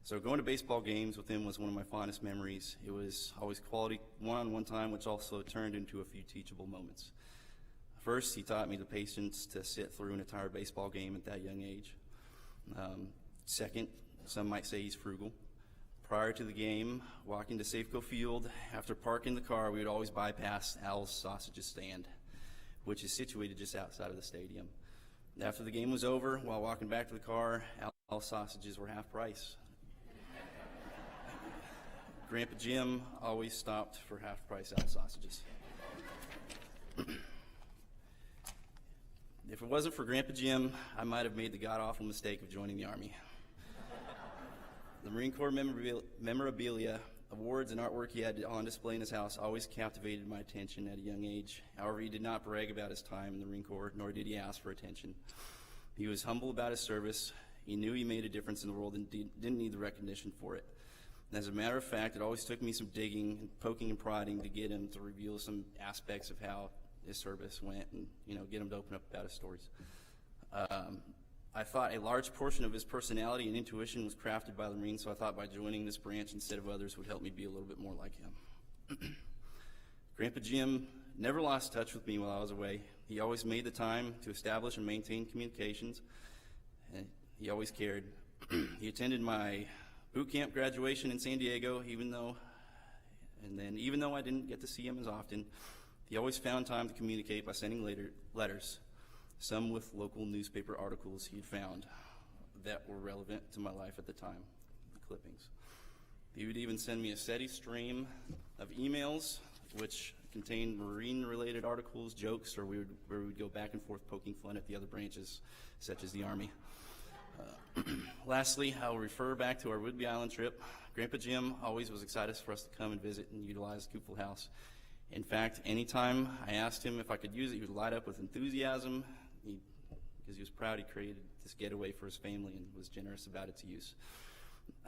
So going to baseball games with him was one of my fondest memories. It was always quality one-on-one time, which also turned into a few teachable moments. First, he taught me the patience to sit through an entire baseball game at that young age. Second, some might say he's frugal. Prior to the game, walking to Safeco Field, after parking the car, we would always bypass Al's Sausages stand, which is situated just outside of the stadium. After the game was over, while walking back to the car, Al's Sausages were half price. Grandpa Jim always stopped for half price Al's Sausages. If it wasn't for Grandpa Jim, I might have made the god-awful mistake of joining the Army. The Marine Corps memorabilia, awards, and artwork he had on display in his house always captivated my attention at a young age. However, he did not brag about his time in the Marine Corps, nor did he ask for attention. He was humble about his service. He knew he made a difference in the world and didn't need the recognition for it. And as a matter of fact, it always took me some digging and poking and prodding to get him to reveal some aspects of how his service went and, get him to open up about his stories. I thought a large portion of his personality and intuition was crafted by the Marines, so I thought by joining this branch instead of others would help me be a little bit more like him. Grandpa Jim never lost touch with me while I was away. He always made the time to establish and maintain communications, and he always cared. He attended my boot camp graduation in San Diego, even though I didn't get to see him as often, he always found time to communicate by sending letters, some with local newspaper articles he'd found that were relevant to my life at the time, the clippings. He would even send me a steady stream of emails which contained Marine-related articles, jokes, or where we would go back and forth poking fun at the other branches, such as the Army. Lastly, I'll refer back to our Whidbey Island trip. Grandpa Jim always was excited for us to come and visit and utilize Coopville House. In fact, anytime I asked him if I could use it, he would light up with enthusiasm because he was proud he created this getaway for his family and was generous about its use.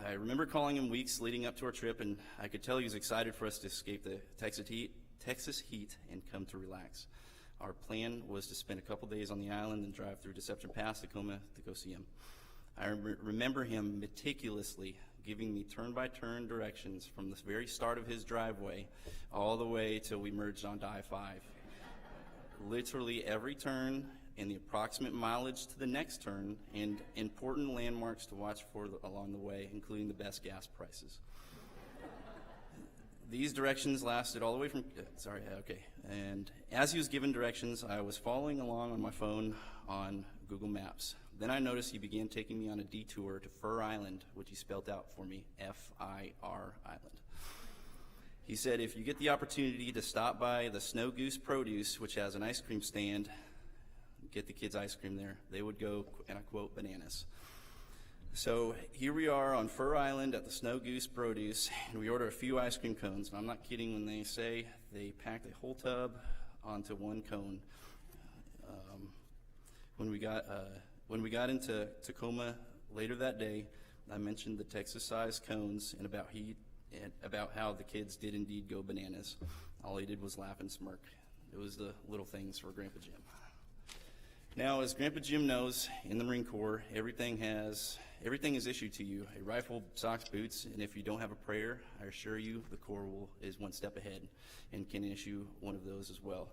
I remember calling him weeks leading up to our trip, and I could tell he was excited for us to escape the Texas heat and come to relax. Our plan was to spend a couple days on the island and drive through Deception Pass, Tacoma, to go see him. I remember him meticulously giving me turn-by-turn directions from the very start of his driveway all the way till we merged onto I-5. Literally every turn and the approximate mileage to the next turn and important landmarks to watch for along the way, including the best gas prices. These directions lasted all the way from, and as he was giving directions, I was following along on my phone on Google Maps. Then I noticed he began taking me on a detour to Fur Island, which he spelled out for me, F-I-R Island. He said, if you get the opportunity to stop by the Snow Goose Produce, which has an ice cream stand, get the kids ice cream there. They would go, and I quote, bananas. So here we are on Fur Island at the Snow Goose Produce, and we order a few ice cream cones. And I'm not kidding when they say they packed a whole tub onto one cone. When we got into Tacoma later that day, I mentioned the Texas-sized cones and about how the kids did indeed go bananas. All he did was laugh and smirk. It was the little things for Grandpa Jim. Now, as Grandpa Jim knows, in the Marine Corps, everything is issued to you: a rifle, socks, boots, and if you don't have a prayer, I assure you the Corps is one step ahead and can issue one of those as well.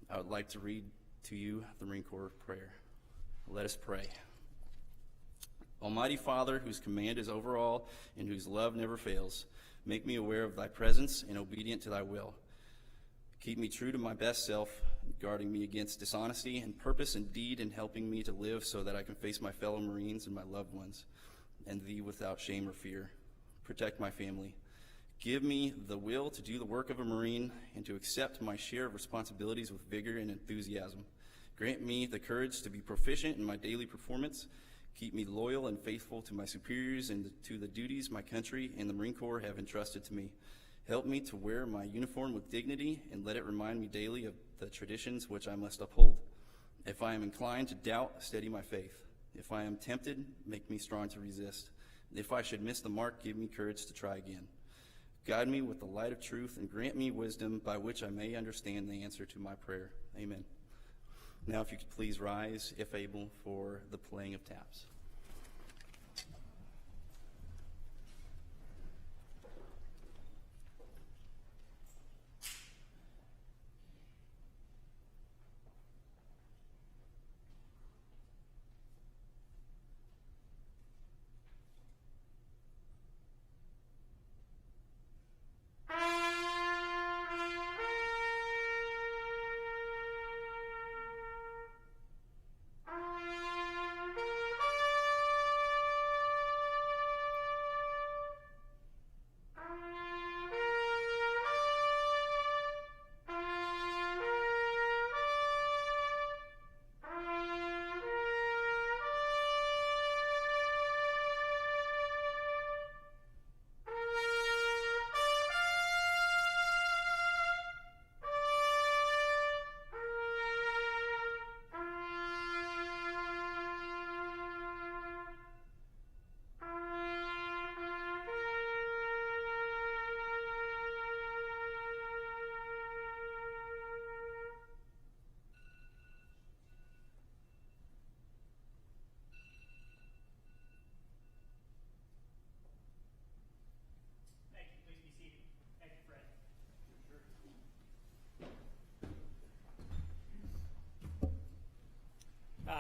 I would like to read to you the Marine Corps prayer. Let us pray. Almighty Father, whose command is over all and whose love never fails, make me aware of thy presence and obedient to thy will. Keep me true to my best self, guarding me against dishonesty and purpose and deed, and helping me to live so that I can face my fellow Marines and my loved ones, and thee without shame or fear. Protect my family. Give me the will to do the work of a Marine and to accept my share of responsibilities with vigor and enthusiasm. Grant me the courage to be proficient in my daily performance. Keep me loyal and faithful to my superiors and to the duties my country and the Marine Corps have entrusted to me. Help me to wear my uniform with dignity, and let it remind me daily of the traditions which I must uphold. If I am inclined to doubt, steady my faith. If I am tempted, make me strong to resist. If I should miss the mark, give me courage to try again. Guide me with the light of truth, and grant me wisdom by which I may understand the answer to my prayer. Amen. Now, if you could please rise, if able, for the playing of taps.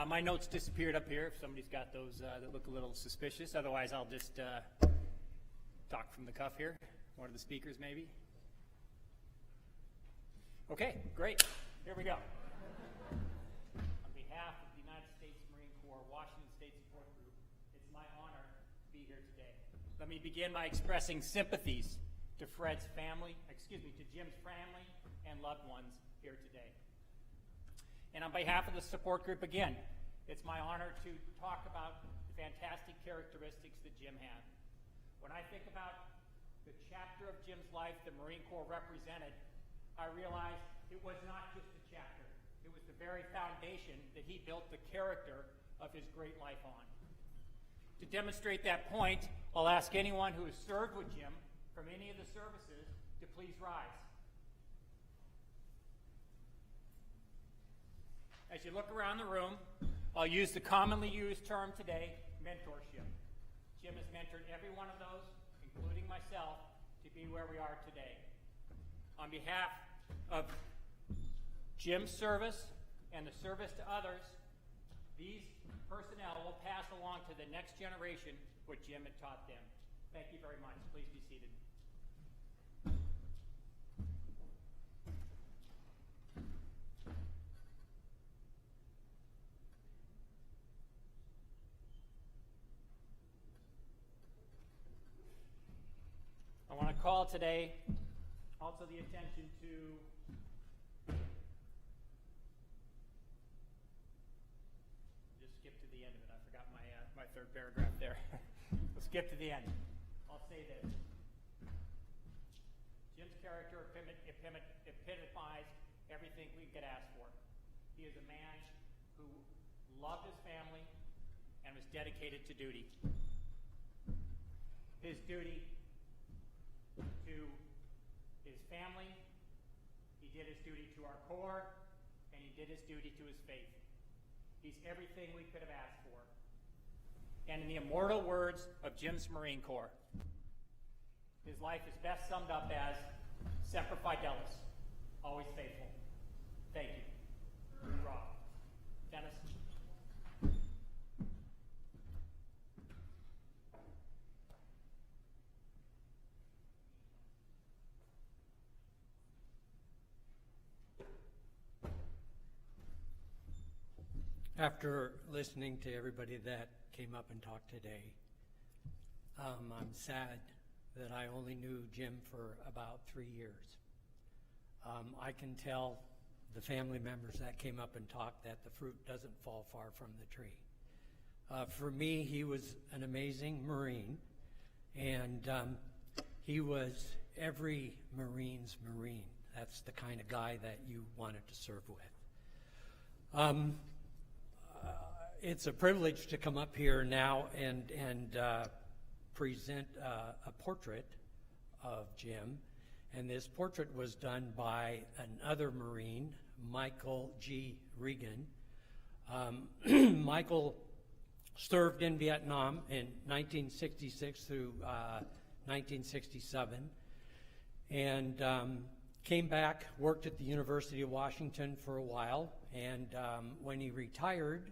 My notes disappeared up here if somebody's got those that look a little suspicious. Otherwise, I'll just talk from the cuff here. One of the speakers, maybe. Okay, great. Here we go. On behalf of the United States Marine Corps Washington State Support Group, it's my honor to be here today. Let me begin by expressing sympathies to to Jim's family and loved ones here today. And on behalf of the support group, again, it's my honor to talk about the fantastic characteristics that Jim had. When I think about the chapter of Jim's life the Marine Corps represented, I realized it was not just a chapter. It was the very foundation that he built the character of his great life on. To demonstrate that point, I'll ask anyone who has served with Jim from any of the services to please rise. As you look around the room, I'll use the commonly used term today, mentorship. Jim has mentored every one of those, including myself, to be where we are today. On behalf of Jim's service and the service to others, these personnel will pass along to the next generation what Jim had taught them. Thank you very much. Please be seated. I want to call today also the attention to just skip to the end of it. I forgot my third paragraph there. We'll skip to the end. I'll say this. Jim's character epitomized everything we could ask for. He is a man who loved his family and was dedicated to duty. His duty to his family, he did his duty to our Corps, and he did his duty to his faith. He's everything we could have asked for. And in the immortal words of Jim's Marine Corps, his life is best summed up as Semper Fidelis, always faithful. Thank you. Rob. Dennis. After listening to everybody that came up and talked today, I'm sad that I only knew Jim for about 3 years. I can tell the family members that came up and talked that the fruit doesn't fall far from the tree. For me, he was an amazing Marine, and he was every Marine's Marine. That's the kind of guy that you wanted to serve with. It's a privilege to come up here now and present a portrait of Jim. And this portrait was done by another Marine, Michael G. Regan. Michael served in Vietnam in 1966 through 1967, and came back, worked at the University of Washington for a while, and when he retired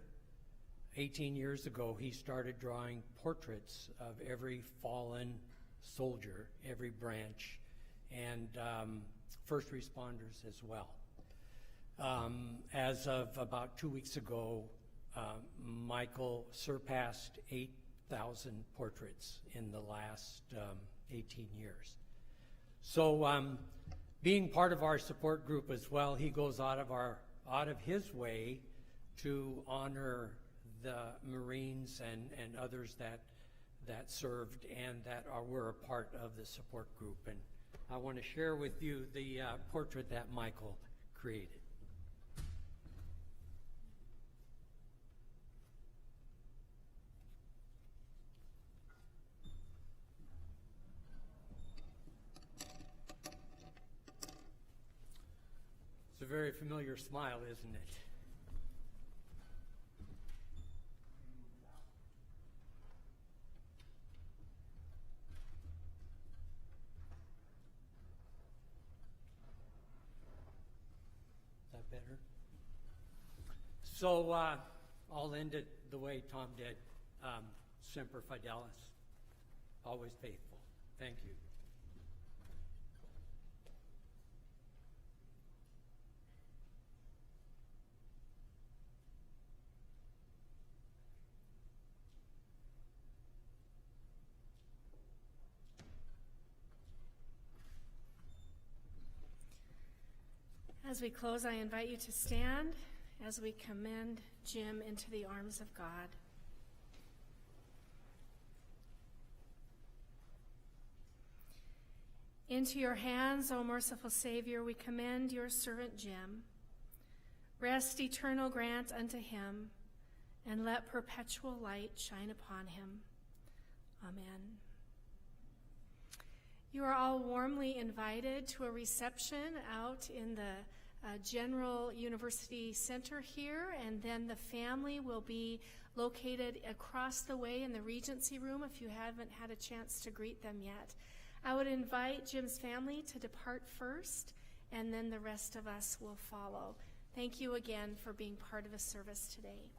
18 years ago, he started drawing portraits of every fallen soldier, every branch, and first responders as well. As of about 2 weeks ago, Michael surpassed 8,000 portraits in the last 18 years. So being part of our support group as well, he goes out of his way to honor the Marines and others that served and that were a part of the support group. And I want to share with you the portrait that Michael created. It's a very familiar smile, isn't it? Better. So I'll end it the way Tom did. Semper Fidelis, always faithful. Thank you. As we close, I invite you to stand as we commend Jim into the arms of God. Into your hands, O merciful Savior, we commend your servant Jim. Rest eternal grant unto him, and let perpetual light shine upon him. Amen. You are all warmly invited to a reception out in the General University Center here, and then the family will be located across the way in the Regency Room if you haven't had a chance to greet them yet. I would invite Jim's family to depart first, and then the rest of us will follow. Thank you again for being part of the service today.